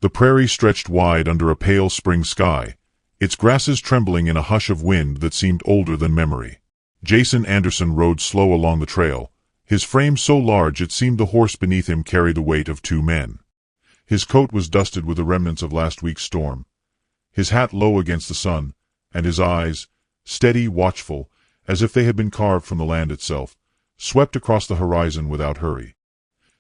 The prairie stretched wide under a pale spring sky, its grasses trembling in a hush of wind that seemed older than memory. Jason Anderson rode slow along the trail, his frame so large it seemed the horse beneath him carried the weight of two men. His coat was dusted with the remnants of last week's storm, his hat low against the sun, and his eyes, steady, watchful, as if they had been carved from the land itself, swept across the horizon without hurry.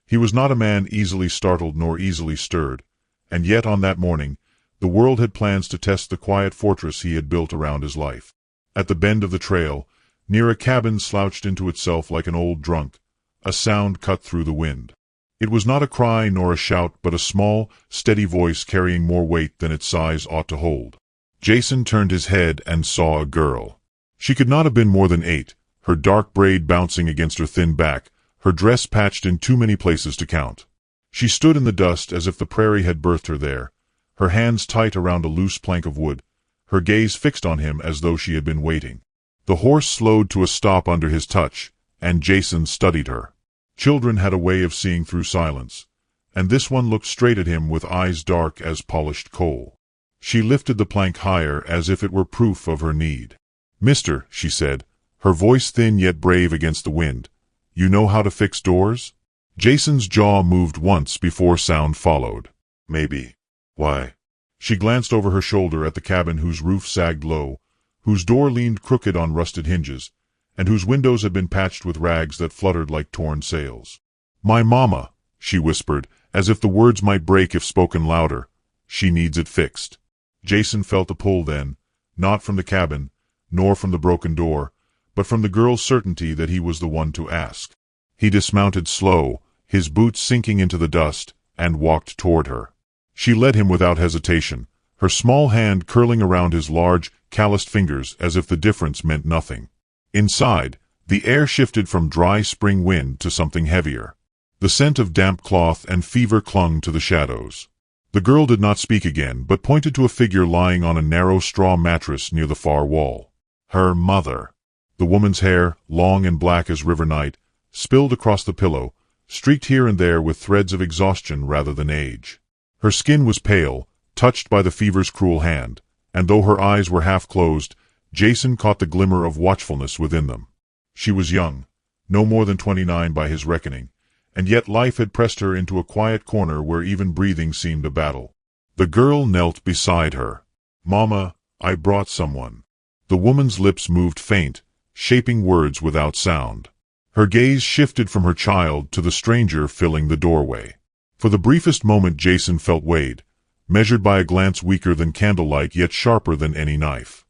He was not a man easily startled nor easily stirred, and yet on that morning, the world had plans to test the quiet fortress he had built around his life. At the bend of the trail, near a cabin slouched into itself like an old drunk, a sound cut through the wind. It was not a cry nor a shout, but a small, steady voice carrying more weight than its size ought to hold. Jason turned his head and saw a girl. She could not have been more than 8, her dark braid bouncing against her thin back, her dress patched in too many places to count. She stood in the dust as if the prairie had birthed her there, her hands tight around a loose plank of wood, her gaze fixed on him as though she had been waiting. The horse slowed to a stop under his touch, and Jason studied her. Children had a way of seeing through silence, and this one looked straight at him with eyes dark as polished coal. She lifted the plank higher as if it were proof of her need. "Mister," she said, her voice thin yet brave against the wind, "you know how to fix doors?" Jason's jaw moved once before sound followed. "Maybe. Why?" She glanced over her shoulder at the cabin whose roof sagged low, whose door leaned crooked on rusted hinges, and whose windows had been patched with rags that fluttered like torn sails. "My mama," she whispered, as if the words might break if spoken louder. "She needs it fixed." Jason felt a pull then, not from the cabin, nor from the broken door, but from the girl's certainty that he was the one to ask. He dismounted slow, his boots sinking into the dust, and walked toward her. She led him without hesitation, her small hand curling around his large, calloused fingers as if the difference meant nothing. Inside, the air shifted from dry spring wind to something heavier. The scent of damp cloth and fever clung to the shadows. The girl did not speak again, but pointed to a figure lying on a narrow straw mattress near the far wall. Her mother. The woman's hair, long and black as river night, spilled across the pillow, streaked here and there with threads of exhaustion rather than age. Her skin was pale, touched by the fever's cruel hand, and though her eyes were half closed, Jason caught the glimmer of watchfulness within them. She was young, no more than 29 by his reckoning, and yet life had pressed her into a quiet corner where even breathing seemed a battle. The girl knelt beside her. "Mama, I brought someone." The woman's lips moved faint, shaping words without sound. Her gaze shifted from her child to the stranger filling the doorway. For the briefest moment Jason felt weighed, measured by a glance weaker than candlelight yet sharper than any knife.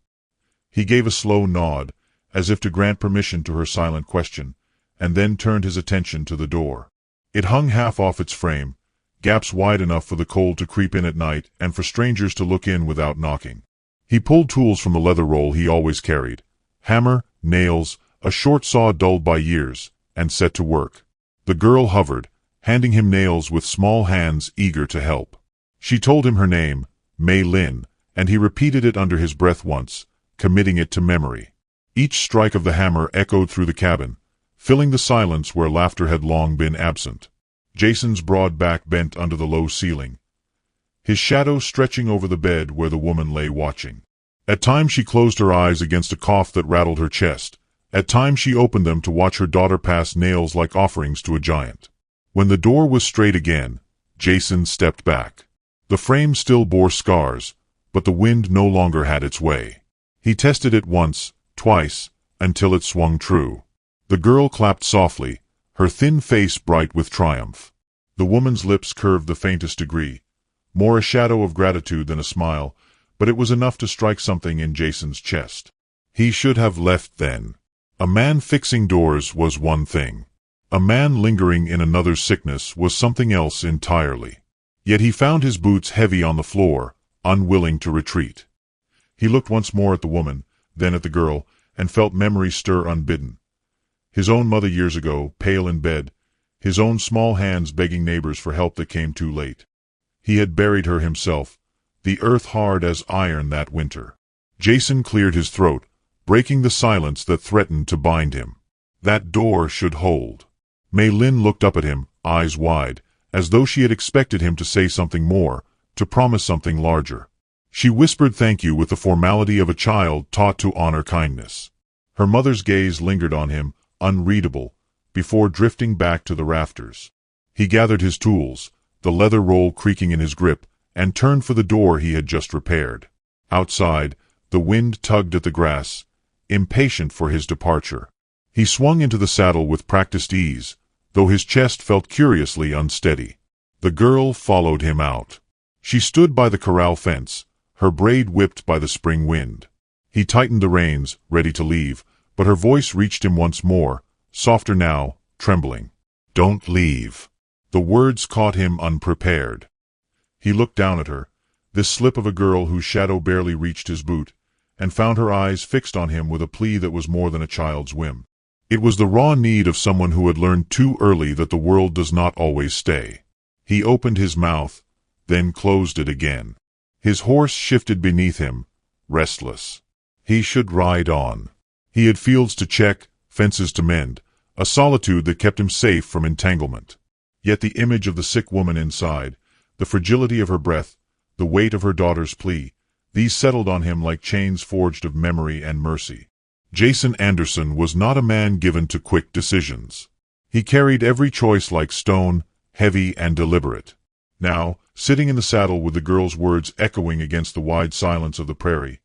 He gave a slow nod, as if to grant permission to her silent question, and then turned his attention to the door. It hung half off its frame, gaps wide enough for the cold to creep in at night and for strangers to look in without knocking. He pulled tools from the leather roll he always carried, hammer, nails, a short saw dulled by years, and set to work. The girl hovered, handing him nails with small hands eager to help. She told him her name, Mei Lin, and he repeated it under his breath once, committing it to memory. Each strike of the hammer echoed through the cabin, filling the silence where laughter had long been absent. Jason's broad back bent under the low ceiling, his shadow stretching over the bed where the woman lay watching. At times she closed her eyes against a cough that rattled her chest. At times she opened them to watch her daughter pass nails like offerings to a giant. When the door was straight again, Jason stepped back. The frame still bore scars, but the wind no longer had its way. He tested it once, twice, until it swung true. The girl clapped softly, her thin face bright with triumph. The woman's lips curved the faintest degree, more a shadow of gratitude than a smile, but it was enough to strike something in Jason's chest. He should have left then. A man fixing doors was one thing. A man lingering in another's sickness was something else entirely. Yet he found his boots heavy on the floor, unwilling to retreat. He looked once more at the woman, then at the girl, and felt memory stir unbidden. His own mother years ago, pale in bed, his own small hands begging neighbors for help that came too late. He had buried her himself, the earth hard as iron that winter. Jason cleared his throat, breaking the silence that threatened to bind him. That door should hold. Mei Lin looked up at him, eyes wide, as though she had expected him to say something more, to promise something larger. She whispered thank you with the formality of a child taught to honor kindness. Her mother's gaze lingered on him, unreadable, before drifting back to the rafters. He gathered his tools, the leather roll creaking in his grip, and turned for the door he had just repaired. Outside, the wind tugged at the grass, impatient for his departure. He swung into the saddle with practiced ease, though his chest felt curiously unsteady. The girl followed him out. She stood by the corral fence, her braid whipped by the spring wind. He tightened the reins, ready to leave, but her voice reached him once more, softer now, trembling. "Don't leave." The words caught him unprepared. He looked down at her, this slip of a girl whose shadow barely reached his boot, and found her eyes fixed on him with a plea that was more than a child's whim. It was the raw need of someone who had learned too early that the world does not always stay. He opened his mouth, then closed it again. His horse shifted beneath him, restless. He should ride on. He had fields to check, fences to mend, a solitude that kept him safe from entanglement. Yet the image of the sick woman inside, the fragility of her breath, the weight of her daughter's plea, these settled on him like chains forged of memory and mercy. Jason Anderson was not a man given to quick decisions. He carried every choice like stone, heavy and deliberate. Now, sitting in the saddle with the girl's words echoing against the wide silence of the prairie,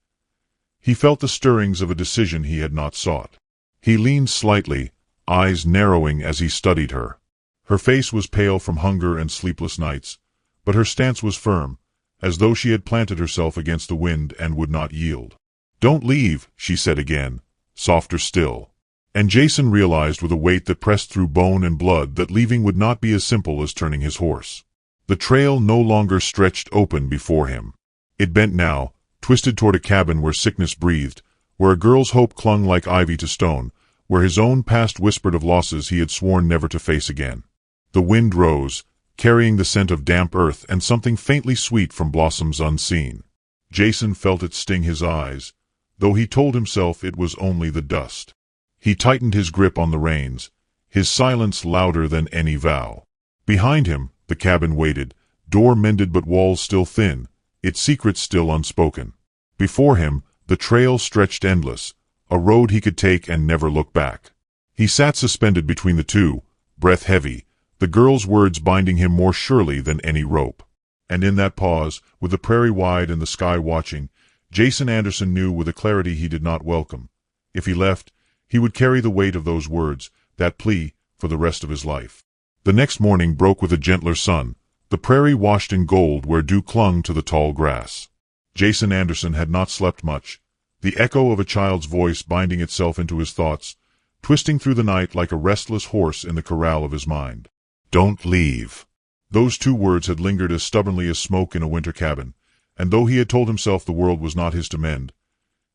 he felt the stirrings of a decision he had not sought. He leaned slightly, eyes narrowing as he studied her. Her face was pale from hunger and sleepless nights, but her stance was firm, as though she had planted herself against the wind and would not yield. "Don't leave," she said again, softer still. And Jason realized with a weight that pressed through bone and blood that leaving would not be as simple as turning his horse. The trail no longer stretched open before him. It bent now, twisted toward a cabin where sickness breathed, where a girl's hope clung like ivy to stone, where his own past whispered of losses he had sworn never to face again. The wind rose, carrying the scent of damp earth and something faintly sweet from blossoms unseen. Jason felt it sting his eyes, though he told himself it was only the dust. He tightened his grip on the reins, his silence louder than any vow. Behind him, the cabin waited, door mended but walls still thin, its secrets still unspoken. Before him, the trail stretched endless, a road he could take and never look back. He sat suspended between the two, breath heavy, the girl's words binding him more surely than any rope. And in that pause, with the prairie wide and the sky watching, Jason Anderson knew with a clarity he did not welcome. If he left, he would carry the weight of those words, that plea, for the rest of his life. The next morning broke with a gentler sun, the prairie washed in gold where dew clung to the tall grass. Jason Anderson had not slept much, the echo of a child's voice binding itself into his thoughts, twisting through the night like a restless horse in the corral of his mind. "Don't leave." Those two words had lingered as stubbornly as smoke in a winter cabin, and though he had told himself the world was not his to mend,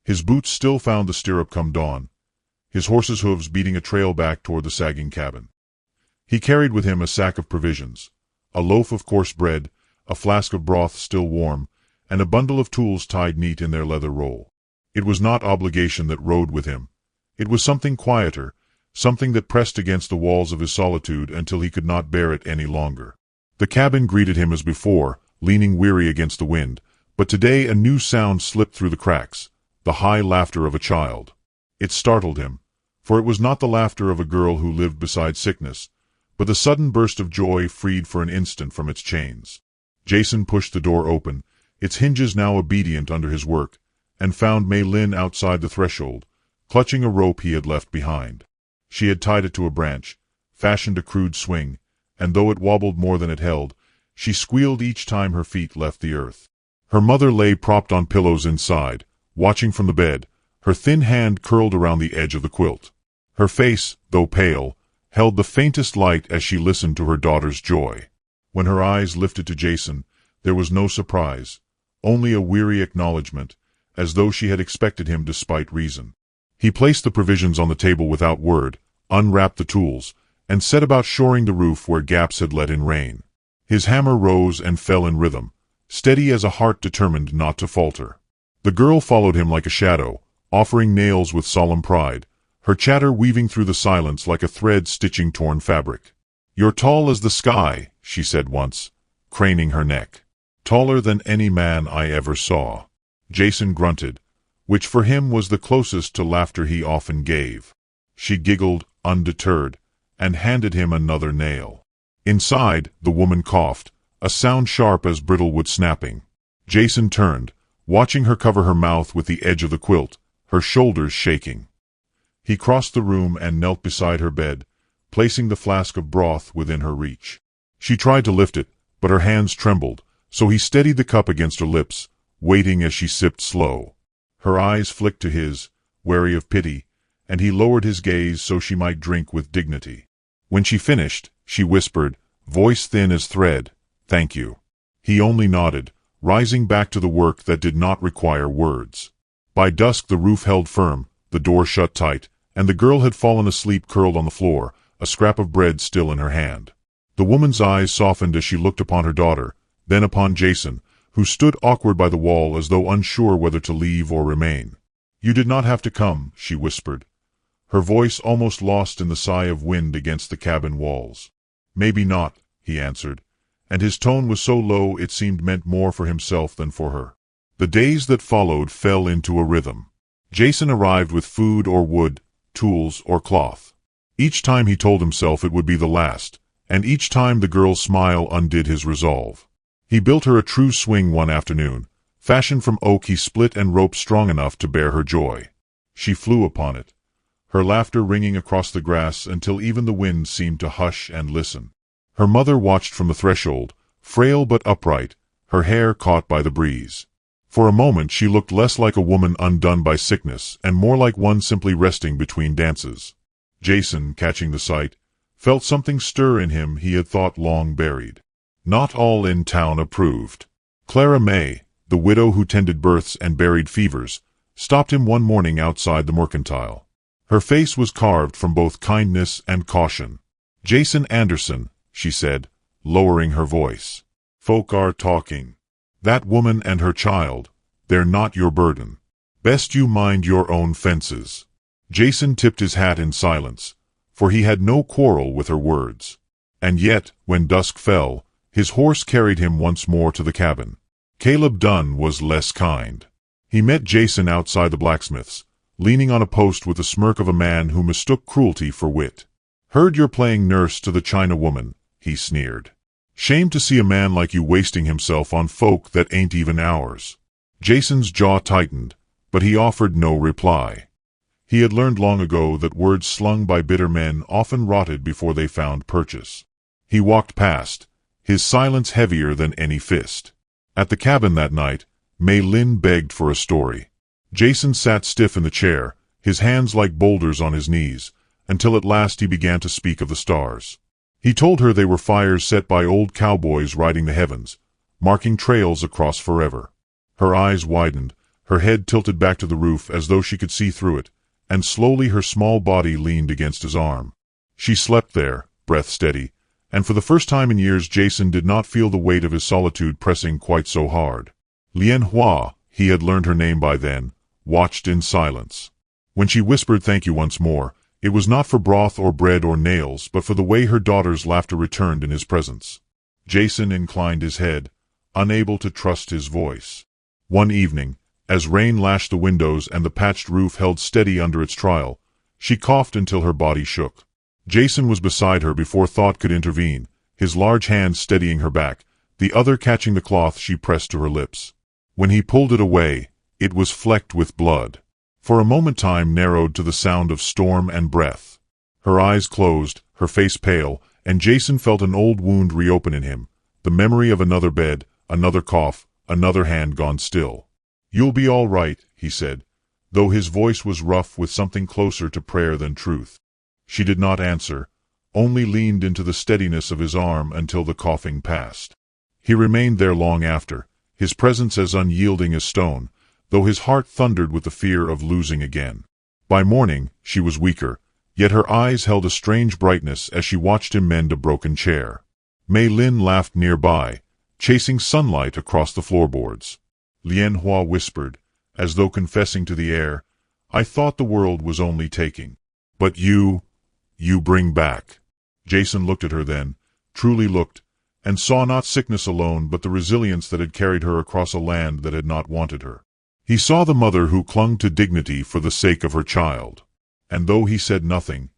his boots still found the stirrup come dawn, his horse's hooves beating a trail back toward the sagging cabin. He carried with him a sack of provisions, a loaf of coarse bread, a flask of broth still warm, and a bundle of tools tied neat in their leather roll. It was not obligation that rode with him. It was something quieter, something that pressed against the walls of his solitude until he could not bear it any longer. The cabin greeted him as before, leaning weary against the wind, but today a new sound slipped through the cracks, the high laughter of a child. It startled him, for it was not the laughter of a girl who lived beside sickness, but the sudden burst of joy freed for an instant from its chains. Jason pushed the door open, its hinges now obedient under his work, and found Mei Lin outside the threshold, clutching a rope he had left behind. She had tied it to a branch, fashioned a crude swing, and though it wobbled more than it held, she squealed each time her feet left the earth. Her mother lay propped on pillows inside, watching from the bed, her thin hand curled around the edge of the quilt. Her face, though pale, held the faintest light as she listened to her daughter's joy. When her eyes lifted to Jason, there was no surprise, only a weary acknowledgment, as though she had expected him despite reason. He placed the provisions on the table without word, unwrapped the tools, and set about shoring the roof where gaps had let in rain. His hammer rose and fell in rhythm, steady as a heart determined not to falter. The girl followed him like a shadow, offering nails with solemn pride, her chatter weaving through the silence like a thread stitching torn fabric. "You're tall as the sky," she said once, craning her neck. Taller than any man I ever saw. Jason grunted, which for him was the closest to laughter he often gave. She giggled, undeterred, and handed him another nail. Inside, the woman coughed, a sound sharp as brittle wood snapping. Jason turned, watching her cover her mouth with the edge of the quilt, her shoulders shaking. He crossed the room and knelt beside her bed, placing the flask of broth within her reach. She tried to lift it, but her hands trembled, so he steadied the cup against her lips, waiting as she sipped slow. Her eyes flicked to his, wary of pity, and he lowered his gaze so she might drink with dignity. When she finished, she whispered, voice thin as thread, "Thank you." He only nodded, rising back to the work that did not require words. By dusk the roof held firm, the door shut tight, and the girl had fallen asleep curled on the floor, a scrap of bread still in her hand. The woman's eyes softened as she looked upon her daughter, then upon Jason, who stood awkward by the wall as though unsure whether to leave or remain. "You did not have to come," she whispered, her voice almost lost in the sigh of wind against the cabin walls. "Maybe not," he answered, and his tone was so low it seemed meant more for himself than for her. The days that followed fell into a rhythm. Jason arrived with food or wood, tools or cloth. Each time he told himself it would be the last, and each time the girl's smile undid his resolve. He built her a true swing one afternoon, fashioned from oak he split and roped strong enough to bear her joy. She flew upon it, her laughter ringing across the grass until even the wind seemed to hush and listen. Her mother watched from the threshold, frail but upright, her hair caught by the breeze. For a moment she looked less like a woman undone by sickness and more like one simply resting between dances. Jason, catching the sight, felt something stir in him he had thought long buried. Not all in town approved. Clara May, the widow who tended births and buried fevers, stopped him one morning outside the mercantile. Her face was carved from both kindness and caution. "Jason Anderson," she said, lowering her voice. "Folk are talking. That woman and her child, they're not your burden. Best you mind your own fences." Jason tipped his hat in silence, for he had no quarrel with her words. And yet, when dusk fell, his horse carried him once more to the cabin. Caleb Dunn was less kind. He met Jason outside the blacksmith's, leaning on a post with the smirk of a man who mistook cruelty for wit. "Heard you're playing nurse to the China woman," he sneered. "Shame to see a man like you wasting himself on folk that ain't even ours." Jason's jaw tightened, but he offered no reply. He had learned long ago that words slung by bitter men often rotted before they found purchase. He walked past, his silence heavier than any fist. At the cabin that night, Mei Lin begged for a story. Jason sat stiff in the chair, his hands like boulders on his knees, until at last he began to speak of the stars. He told her they were fires set by old cowboys riding the heavens, marking trails across forever. Her eyes widened, her head tilted back to the roof as though she could see through it, and slowly her small body leaned against his arm. She slept there, breath steady, and for the first time in years Jason did not feel the weight of his solitude pressing quite so hard. Lian Hua, he had learned her name by then, watched in silence. When she whispered thank you once more, it was not for broth or bread or nails, but for the way her daughter's laughter returned in his presence. Jason inclined his head, unable to trust his voice. One evening, as rain lashed the windows and the patched roof held steady under its trial, she coughed until her body shook. Jason was beside her before thought could intervene, his large hand steadying her back, the other catching the cloth she pressed to her lips. When he pulled it away, it was flecked with blood. For a moment time narrowed to the sound of storm and breath. Her eyes closed, her face pale, and Jason felt an old wound reopen in him, the memory of another bed, another cough, another hand gone still. "You'll be all right," he said, though his voice was rough with something closer to prayer than truth. She did not answer, only leaned into the steadiness of his arm until the coughing passed. He remained there long after, his presence as unyielding as stone, though his heart thundered with the fear of losing again. By morning, she was weaker, yet her eyes held a strange brightness as she watched him mend a broken chair. Mei Lin laughed nearby, chasing sunlight across the floorboards. Lian Hua whispered, as though confessing to the air, "I thought the world was only taking. But you bring back." Jason looked at her then, truly looked, and saw not sickness alone but the resilience that had carried her across a land that had not wanted her. He saw the mother who clung to dignity for the sake of her child. And though he said nothing,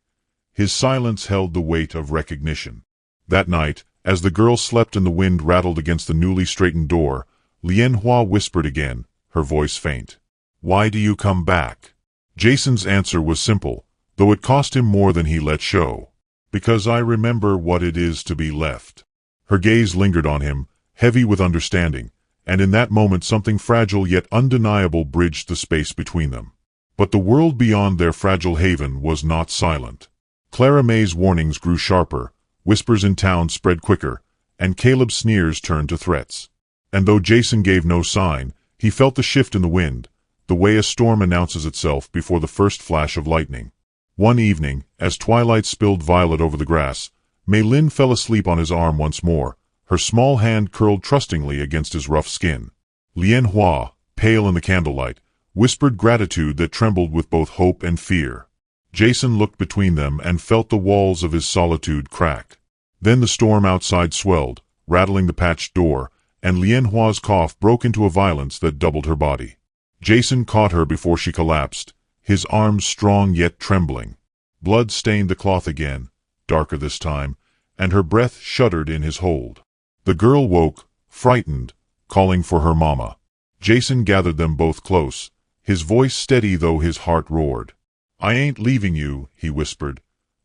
his silence held the weight of recognition. That night, as the girl slept and the wind rattled against the newly straightened door, Lien Hua whispered again, her voice faint. "Why do you come back?" Jason's answer was simple, though it cost him more than he let show. "Because I remember what it is to be left." Her gaze lingered on him, heavy with understanding, and in that moment something fragile yet undeniable bridged the space between them. But the world beyond their fragile haven was not silent. Clara May's warnings grew sharper, whispers in town spread quicker, and Caleb's sneers turned to threats. And though Jason gave no sign, he felt the shift in the wind, the way a storm announces itself before the first flash of lightning. One evening, as twilight spilled violet over the grass, Mei Lin fell asleep on his arm once more, her small hand curled trustingly against his rough skin. Lien Hua, pale in the candlelight, whispered gratitude that trembled with both hope and fear. Jason looked between them and felt the walls of his solitude crack. Then the storm outside swelled, rattling the patched door, and Lien Hua's cough broke into a violence that doubled her body. Jason caught her before she collapsed, his arms strong yet trembling. Blood stained the cloth again, darker this time, and her breath shuddered in his hold. The girl woke, frightened, calling for her mama. Jason gathered them both close, his voice steady though his heart roared. "I ain't leaving you," he whispered,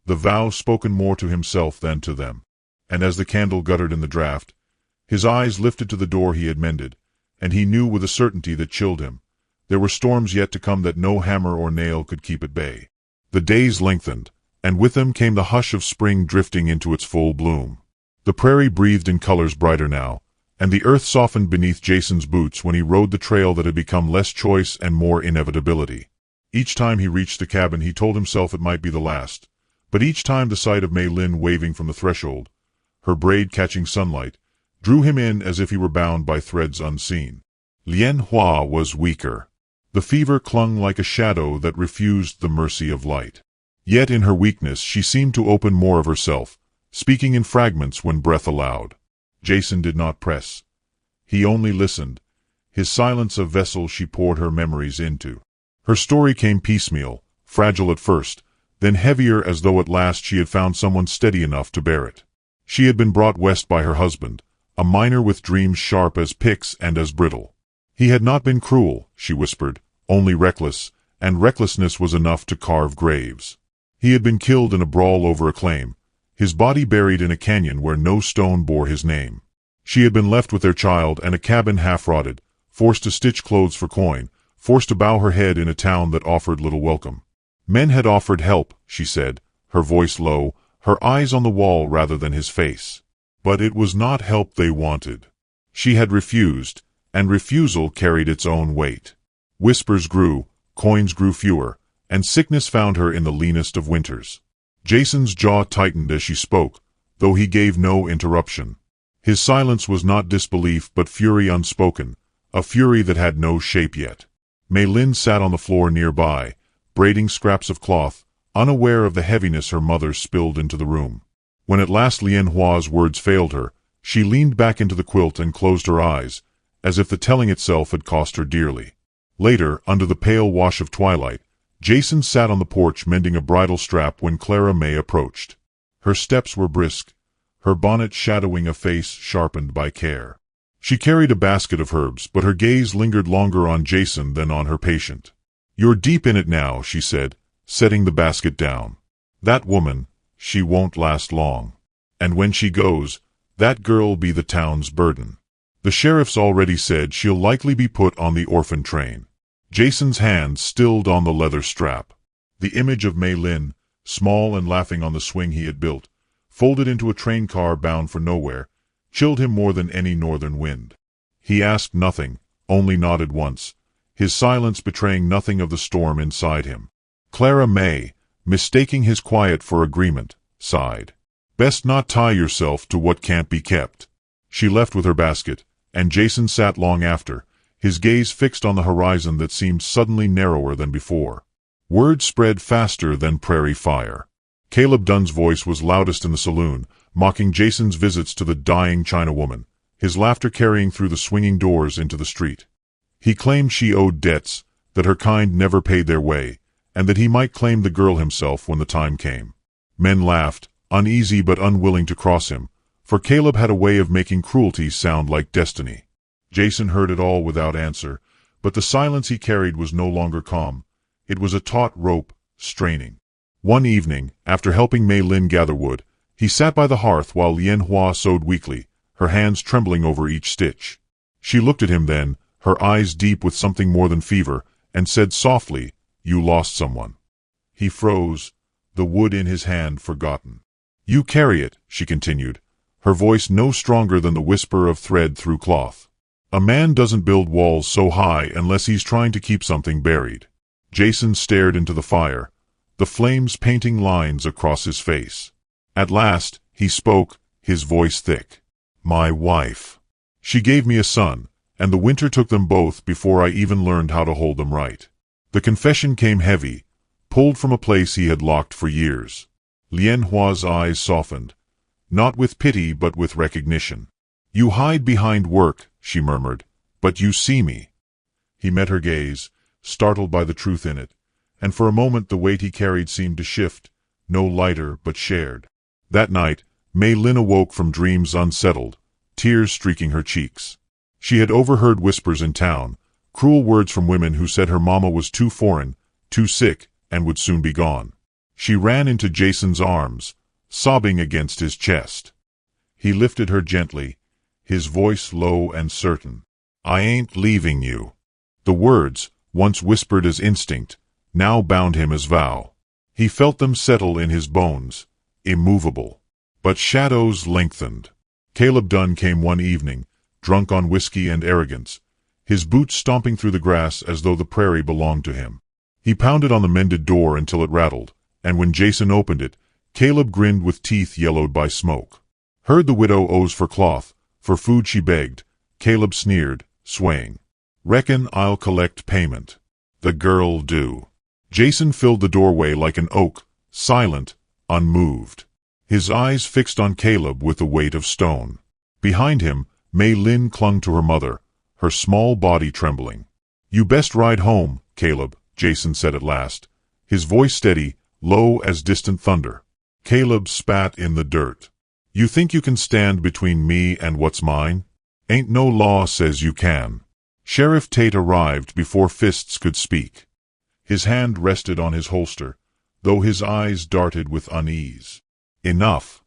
the vow spoken more to himself than to them. And as the candle guttered in the draught, his eyes lifted to the door he had mended, and he knew with a certainty that chilled him. There were storms yet to come that no hammer or nail could keep at bay. The days lengthened, and with them came the hush of spring drifting into its full bloom. The prairie breathed in colors brighter now, and the earth softened beneath Jason's boots when he rode the trail that had become less choice and more inevitability. Each time he reached the cabin he told himself it might be the last, but each time the sight of Mei Lin waving from the threshold, her braid catching sunlight, drew him in as if he were bound by threads unseen. Lien Hua was weaker. The fever clung like a shadow that refused the mercy of light. Yet in her weakness she seemed to open more of herself, speaking in fragments when breath allowed. Jason did not press. He only listened, his silence a vessel she poured her memories into. Her story came piecemeal, fragile at first, then heavier as though at last she had found someone steady enough to bear it. She had been brought west by her husband, a miner with dreams sharp as picks and as brittle. He had not been cruel, she whispered, only reckless, and recklessness was enough to carve graves. He had been killed in a brawl over a claim, his body buried in a canyon where no stone bore his name. She had been left with their child and a cabin half-rotted, forced to stitch clothes for coin, forced to bow her head in a town that offered little welcome. Men had offered help, she said, her voice low, her eyes on the wall rather than his face. But it was not help they wanted. She had refused, and refusal carried its own weight. Whispers grew, coins grew fewer, and sickness found her in the leanest of winters. Jason's jaw tightened as she spoke, though he gave no interruption. His silence was not disbelief but fury unspoken, a fury that had no shape yet. Mei Lin sat on the floor nearby, braiding scraps of cloth, unaware of the heaviness her mother spilled into the room. When at last Lien Hua's words failed her, she leaned back into the quilt and closed her eyes, as if the telling itself had cost her dearly. Later, under the pale wash of twilight, Jason sat on the porch mending a bridle strap when Clara May approached. Her steps were brisk, her bonnet shadowing a face sharpened by care. She carried a basket of herbs, but her gaze lingered longer on Jason than on her patient. "You're deep in it now," she said, setting the basket down. "That woman, she won't last long. And when she goes, that girl'll be the town's burden. The sheriff's already said she'll likely be put on the orphan train." Jason's hand stilled on the leather strap. The image of Mei Lin, small and laughing on the swing he had built, folded into a train car bound for nowhere, chilled him more than any northern wind. He asked nothing, only nodded once, his silence betraying nothing of the storm inside him. Clara May, mistaking his quiet for agreement, sighed. "Best not tie yourself to what can't be kept." She left with her basket, and Jason sat long after, his gaze fixed on the horizon that seemed suddenly narrower than before. Word spread faster than prairie fire. Caleb Dunn's voice was loudest in the saloon, mocking Jason's visits to the dying Chinawoman, his laughter carrying through the swinging doors into the street. He claimed she owed debts, that her kind never paid their way, and that he might claim the girl himself when the time came. Men laughed, uneasy but unwilling to cross him, for Caleb had a way of making cruelty sound like destiny. Jason heard it all without answer, but the silence he carried was no longer calm. It was a taut rope, straining. One evening, after helping Mei Lin gather wood, he sat by the hearth while Lian Hua sewed weakly, her hands trembling over each stitch. She looked at him then, her eyes deep with something more than fever, and said softly, "You lost someone." He froze, the wood in his hand forgotten. "You carry it," she continued, her voice no stronger than the whisper of thread through cloth. "A man doesn't build walls so high unless he's trying to keep something buried." Jason stared into the fire, the flames painting lines across his face. At last, he spoke, his voice thick. "My wife. She gave me a son, and the winter took them both before I even learned how to hold them right." The confession came heavy, pulled from a place he had locked for years. Lian Hua's eyes softened, not with pity but with recognition. "You hide behind work," she murmured, "but you see me." He met her gaze, startled by the truth in it, and for a moment the weight he carried seemed to shift, no lighter but shared. That night, Mei Lin awoke from dreams unsettled, tears streaking her cheeks. She had overheard whispers in town, cruel words from women who said her mama was too foreign, too sick, and would soon be gone. She ran into Jason's arms, sobbing against his chest. He lifted her gently, his voice low and certain. "I ain't leaving you." The words, once whispered as instinct, now bound him as vow. He felt them settle in his bones, immovable. But shadows lengthened. Caleb Dunn came one evening, drunk on whiskey and arrogance, his boots stomping through the grass as though the prairie belonged to him. He pounded on the mended door until it rattled, and when Jason opened it, Caleb grinned with teeth yellowed by smoke. "Heard the widow owes for cloth, for food she begged," Caleb sneered, swaying. "Reckon I'll collect payment." "The girl do." Jason filled the doorway like an oak, silent, unmoved. His eyes fixed on Caleb with the weight of stone. Behind him, Mei Lin clung to her mother, her small body trembling. "You best ride home, Caleb," Jason said at last, his voice steady, low as distant thunder. Caleb spat in the dirt. "You think you can stand between me and what's mine? Ain't no law says you can." Sheriff Tate arrived before fists could speak. His hand rested on his holster, though his eyes darted with unease. "Enough,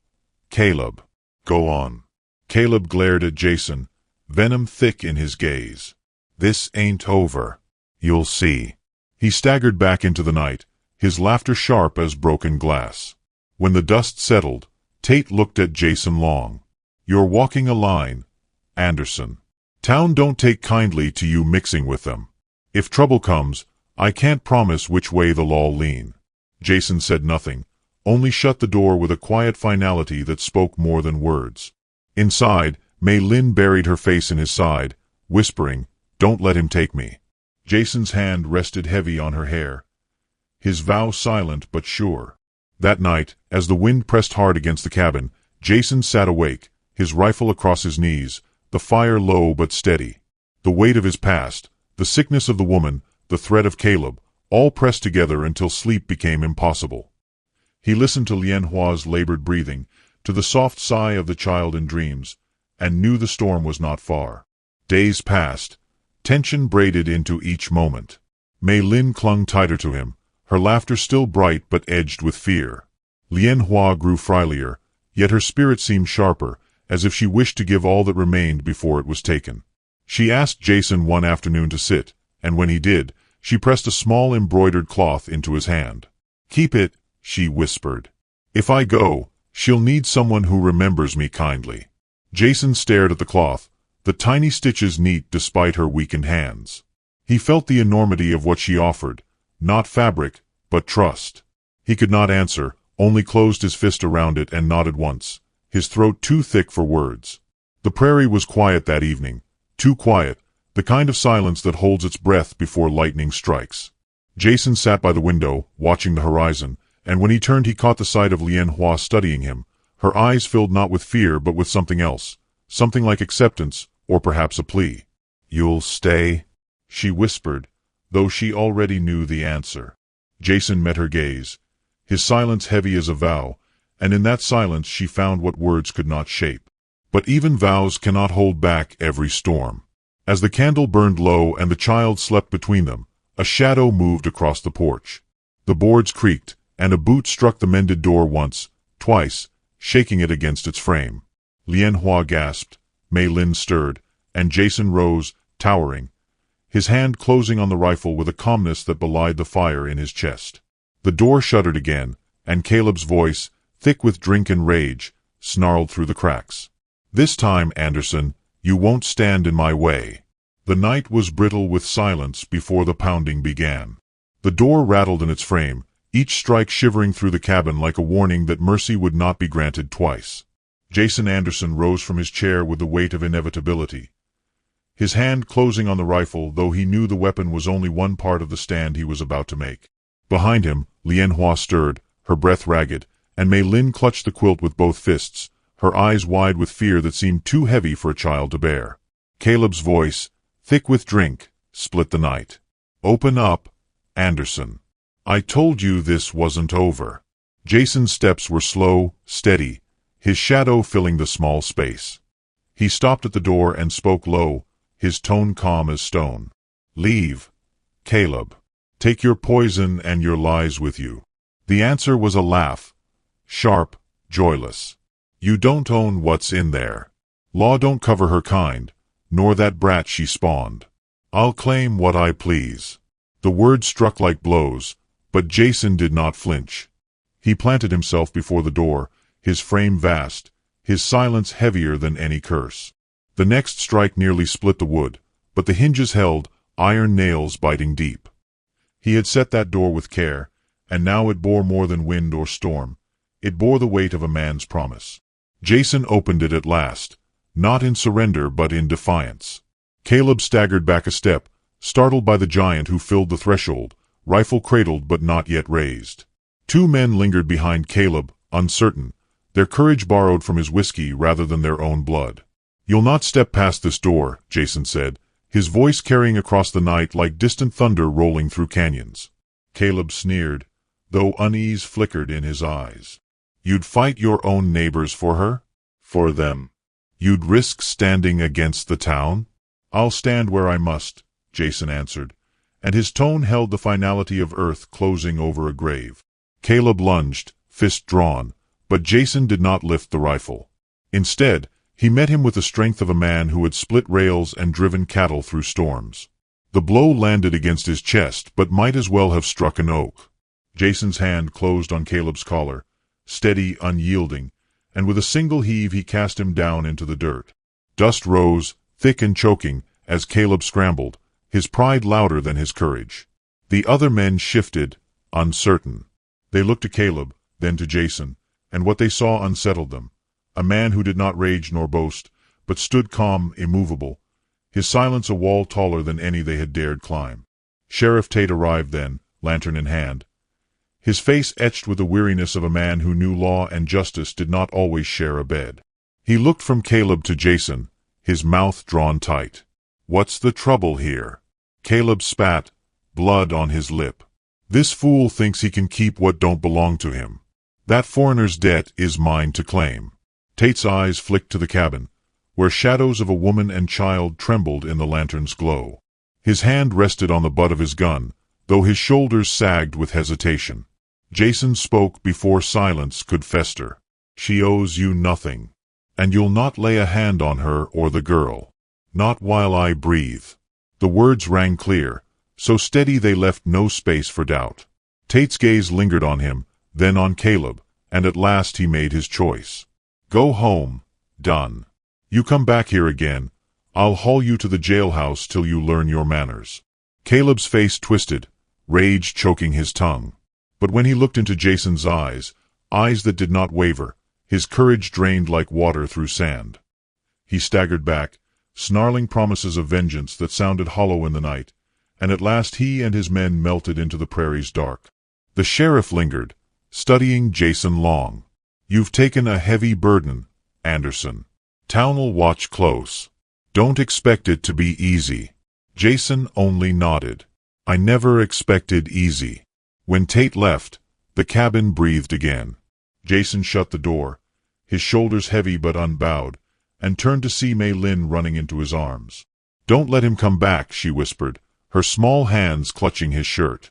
Caleb. Go on." Caleb glared at Jason, venom thick in his gaze. "This ain't over. You'll see." He staggered back into the night, his laughter sharp as broken glass. When the dust settled, Tate looked at Jason long. "You're walking a line, Anderson. Town don't take kindly to you mixing with them. If trouble comes, I can't promise which way the law'll lean." Jason said nothing, only shut the door with a quiet finality that spoke more than words. Inside, Mei Lin buried her face in his side, whispering, "Don't let him take me." Jason's hand rested heavy on her hair, his vow silent but sure. That night, as the wind pressed hard against the cabin, Jason sat awake, his rifle across his knees, the fire low but steady. The weight of his past, the sickness of the woman, the threat of Caleb, all pressed together until sleep became impossible. He listened to Lian Hua's labored breathing, to the soft sigh of the child in dreams, and knew the storm was not far. Days passed, tension braided into each moment. Mei Lin clung tighter to him, her laughter still bright but edged with fear. Lian Hua grew frilier, yet her spirit seemed sharper, as if she wished to give all that remained before it was taken. She asked Jason one afternoon to sit, and when he did, she pressed a small embroidered cloth into his hand. "Keep it," she whispered. "If I go, she'll need someone who remembers me kindly." Jason stared at the cloth, the tiny stitches neat despite her weakened hands. He felt the enormity of what she offered, not fabric, but trust. He could not answer, only closed his fist around it and nodded once, his throat too thick for words. The prairie was quiet that evening, too quiet, the kind of silence that holds its breath before lightning strikes. Jason sat by the window, watching the horizon, and when he turned he caught the sight of Lian Hua studying him, Her eyes filled not with fear but with something else, something like acceptance, or perhaps a plea. "You'll stay?" she whispered, though she already knew the answer. Jason met her gaze, his silence heavy as a vow, and in that silence she found what words could not shape. But even vows cannot hold back every storm. As the candle burned low and the child slept between them, a shadow moved across the porch. The boards creaked, and a boot struck the mended door once, twice, shaking it against its frame. Lien Hua gasped, Mei Lin stirred, and Jason rose, towering, his hand closing on the rifle with a calmness that belied the fire in his chest. The door shuddered again, and Caleb's voice, thick with drink and rage, snarled through the cracks. "This time, Anderson, you won't stand in my way." The night was brittle with silence before the pounding began. The door rattled in its frame, each strike shivering through the cabin like a warning that mercy would not be granted twice. Jason Anderson rose from his chair with the weight of inevitability, his hand closing on the rifle, though he knew the weapon was only one part of the stand he was about to make. Behind him, Lien Hua stirred, her breath ragged, and Mei Lin clutched the quilt with both fists, her eyes wide with fear that seemed too heavy for a child to bear. Caleb's voice, thick with drink, split the night. "Open up, Anderson. I told you this wasn't over." Jason's steps were slow, steady, his shadow filling the small space. He stopped at the door and spoke low, his tone calm as stone. "Leave, Caleb. Take your poison and your lies with you." The answer was a laugh, sharp, joyless. "You don't own what's in there. Law don't cover her kind, nor that brat she spawned. I'll claim what I please." The words struck like blows, but Jason did not flinch. He planted himself before the door, his frame vast, his silence heavier than any curse. The next strike nearly split the wood, but the hinges held, iron nails biting deep. He had set that door with care, and now it bore more than wind or storm. It bore the weight of a man's promise. Jason opened it at last, not in surrender but in defiance. Caleb staggered back a step, startled by the giant who filled the threshold, rifle cradled but not yet raised. Two men lingered behind Caleb, uncertain, their courage borrowed from his whiskey rather than their own blood. "You'll not step past this door," Jason said, his voice carrying across the night like distant thunder rolling through canyons. Caleb sneered, though unease flickered in his eyes. "You'd fight your own neighbors for her? For them? You'd risk standing against the town?" "I'll stand where I must," Jason answered, and his tone held the finality of earth closing over a grave. Caleb lunged, fist drawn, but Jason did not lift the rifle. Instead, he met him with the strength of a man who had split rails and driven cattle through storms. The blow landed against his chest, but might as well have struck an oak. Jason's hand closed on Caleb's collar, steady, unyielding, and with a single heave he cast him down into the dirt. Dust rose, thick and choking, as Caleb scrambled, his pride louder than his courage. The other men shifted, uncertain. They looked to Caleb, then to Jason, and what they saw unsettled them. A man who did not rage nor boast, but stood calm, immovable, his silence a wall taller than any they had dared climb. Sheriff Tate arrived then, lantern in hand, his face etched with the weariness of a man who knew law and justice did not always share a bed. He looked from Caleb to Jason, his mouth drawn tight. "What's the trouble here?" Caleb spat, blood on his lip. "This fool thinks he can keep what don't belong to him. That foreigner's debt is mine to claim." Tate's eyes flicked to the cabin, where shadows of a woman and child trembled in the lantern's glow. His hand rested on the butt of his gun, though his shoulders sagged with hesitation. Jason spoke before silence could fester. "She owes you nothing, and you'll not lay a hand on her or the girl. Not while I breathe." The words rang clear, so steady they left no space for doubt. Tate's gaze lingered on him, then on Caleb, and at last he made his choice. "Go home, done. You come back here again, I'll haul you to the jailhouse till you learn your manners." Caleb's face twisted, rage choking his tongue. But when he looked into Jason's eyes, eyes that did not waver, his courage drained like water through sand. He staggered back, snarling promises of vengeance that sounded hollow in the night, and at last he and his men melted into the prairie's dark. The sheriff lingered, studying Jason long. You've taken a heavy burden, Anderson. Town'll watch close. Don't expect it to be easy. Jason only nodded. I never expected easy. When Tate left, the cabin breathed again. Jason shut the door, his shoulders heavy but unbowed, and turned to see Mei Lin running into his arms. Don't let him come back, she whispered, her small hands clutching his shirt.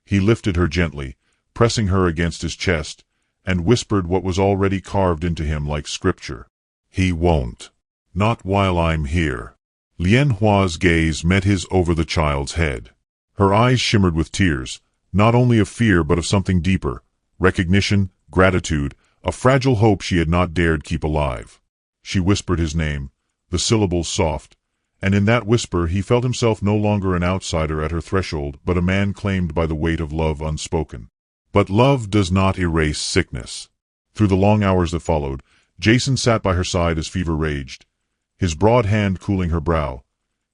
He lifted her gently, pressing her against his chest, and whispered what was already carved into him like scripture. He won't. Not while I'm here. Lian Hua's gaze met his over the child's head. Her eyes shimmered with tears, not only of fear but of something deeper, recognition, gratitude, a fragile hope she had not dared keep alive. She whispered his name, the syllables soft, and in that whisper he felt himself no longer an outsider at her threshold but a man claimed by the weight of love unspoken. But love does not erase sickness. Through the long hours that followed, Jason sat by her side as fever raged, his broad hand cooling her brow,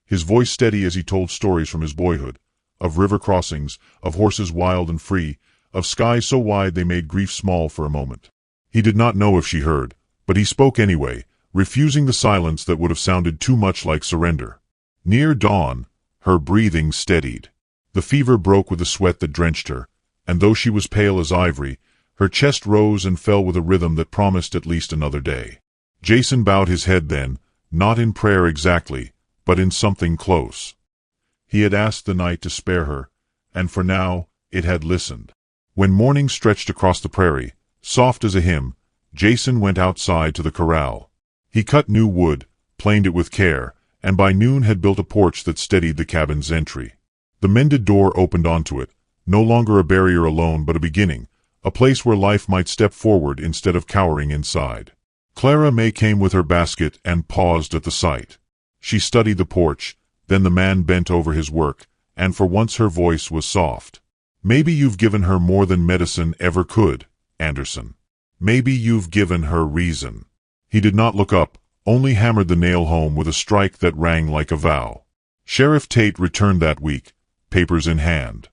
his voice steady as he told stories from his boyhood, of river crossings, of horses wild and free, of skies so wide they made grief small for a moment. He did not know if she heard, but he spoke anyway, refusing the silence that would have sounded too much like surrender. Near dawn, her breathing steadied. The fever broke with the sweat that drenched her, and though she was pale as ivory, her chest rose and fell with a rhythm that promised at least another day. Jason bowed his head then, not in prayer exactly, but in something close. He had asked the night to spare her, and for now, it had listened. When morning stretched across the prairie, soft as a hymn, Jason went outside to the corral. He cut new wood, planed it with care, and by noon had built a porch that steadied the cabin's entry. The mended door opened onto it, no longer a barrier alone but a beginning, a place where life might step forward instead of cowering inside. Clara May came with her basket and paused at the sight. She studied the porch, then the man bent over his work, and for once her voice was soft. Maybe you've given her more than medicine ever could, Anderson. Maybe you've given her reason. He did not look up, only hammered the nail home with a strike that rang like a vow. Sheriff Tate returned that week, papers in hand.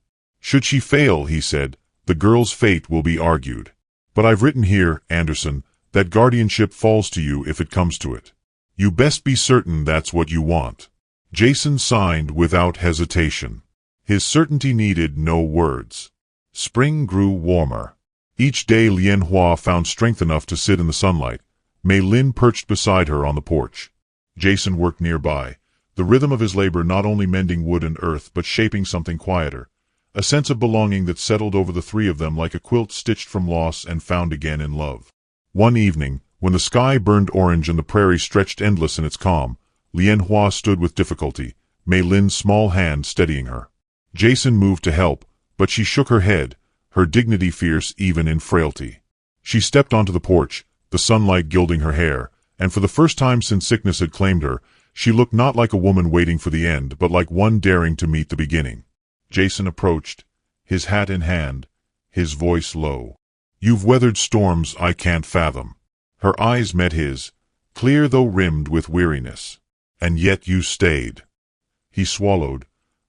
Should she fail, he said, the girl's fate will be argued. But I've written here, Anderson, that guardianship falls to you if it comes to it. You best be certain that's what you want. Jason signed without hesitation. His certainty needed no words. Spring grew warmer. Each day Lian Hua found strength enough to sit in the sunlight. Mei Lin perched beside her on the porch. Jason worked nearby, the rhythm of his labor not only mending wood and earth but shaping something quieter, a sense of belonging that settled over the three of them like a quilt stitched from loss and found again in love. One evening, when the sky burned orange and the prairie stretched endless in its calm, Lian Hua stood with difficulty, Mei Lin's small hand steadying her. Jason moved to help, but she shook her head, her dignity fierce even in frailty. She stepped onto the porch, the sunlight gilding her hair, and for the first time since sickness had claimed her, she looked not like a woman waiting for the end, but like one daring to meet the beginning. Jason approached, his hat in hand, his voice low. You've weathered storms I can't fathom. Her eyes met his, clear though rimmed with weariness. And yet you stayed. He swallowed,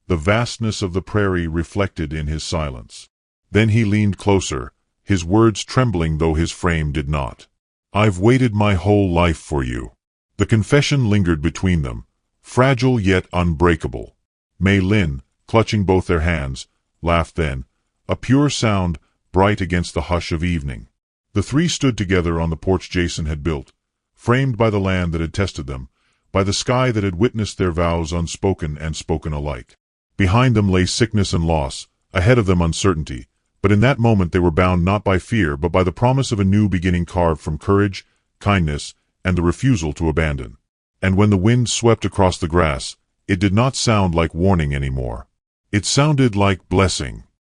the vastness of the prairie reflected in his silence. Then he leaned closer, his words trembling though his frame did not. I've waited my whole life for you. The confession lingered between them, fragile yet unbreakable. Mei Lin, clutching both their hands, laughed then, a pure sound, bright against the hush of evening. The three stood together on the porch Jason had built, framed by the land that had tested them, by the sky that had witnessed their vows unspoken and spoken alike. Behind them lay sickness and loss, ahead of them uncertainty, but in that moment they were bound not by fear but by the promise of a new beginning carved from courage, kindness, and the refusal to abandon. And when the wind swept across the grass, it did not sound like warning anymore. It sounded like blessing.